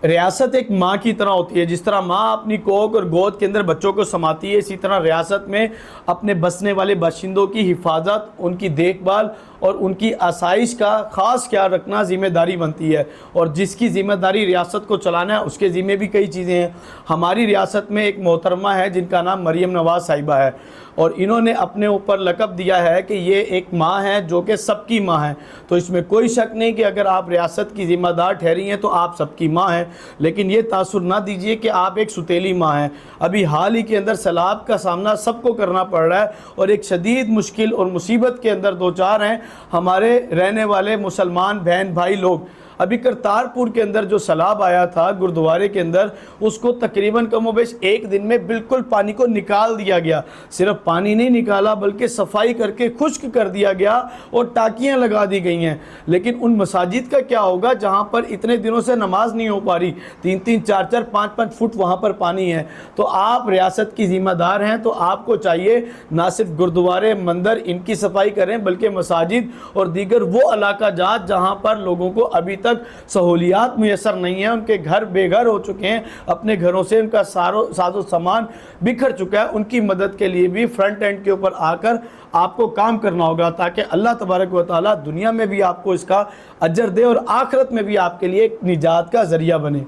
ریاست ایک ماں کی طرح ہوتی ہے، جس طرح ماں اپنی کوکھ اور گود کے اندر بچوں کو سماتی ہے، اسی طرح ریاست میں اپنے بسنے والے باشندوں کی حفاظت، ان کی دیکھ بھال اور ان کی آسائش کا خاص خیال رکھنا ذمہ داری بنتی ہے۔ اور جس کی ذمہ داری ریاست کو چلانا ہے، اس کے ذمہ بھی کئی چیزیں ہیں۔ ہماری ریاست میں ایک محترمہ ہے جن کا نام مریم نواز صاحبہ ہے، اور انہوں نے اپنے اوپر لقب دیا ہے کہ یہ ایک ماں ہے جو کہ سب کی ماں ہے۔ تو اس میں کوئی شک نہیں کہ اگر آپ ریاست کی ذمہ دار ٹھہری ہیں تو آپ سب کی ماں ہیں، لیکن یہ تاثر نہ دیجئے کہ آپ ایک ستیلی ماں ہیں۔ ابھی حال ہی کے اندر سیلاب کا سامنا سب کو کرنا پڑ رہا ہے، اور ایک شدید مشکل اور مصیبت کے اندر دوچار ہیں ہمارے رہنے والے مسلمان بہن بھائی لوگ۔ ابھی کرتارپور کے اندر جو سیلاب آیا تھا گردوارے کے اندر، اس کو تقریباً کم و بیش ایک دن میں بالکل پانی کو نکال دیا گیا۔ صرف پانی نہیں نکالا بلکہ صفائی کر کے خشک کر دیا گیا اور ٹاکیاں لگا دی گئی ہیں۔ لیکن ان مساجد کا کیا ہوگا جہاں پر اتنے دنوں سے نماز نہیں ہو پا رہی، 3-4 فٹ وہاں پر پانی ہے۔ تو آپ ریاست کی ذمہ دار ہیں، تو آپ کو چاہیے نہ صرف گردوارے مندر ان کی صفائی کریں بلکہ مساجد اور دیگر وہ علاقہ جات جہاں پر لوگوں کو ابھی تک سہولیات میسر نہیں ہیں، ان کے گھر بے گھر ہو چکے ہیں، اپنے گھروں سے ان کا ساز و سامان بکھر چکا ہے، ان کی مدد کے لیے بھی فرنٹ اینڈ کے اوپر آ کر آپ کو کام کرنا ہوگا، تاکہ اللہ تبارک و تعالیٰ دنیا میں بھی آپ کو اس کا اجر دے اور آخرت میں بھی آپ کے لیے ایک نجات کا ذریعہ بنے۔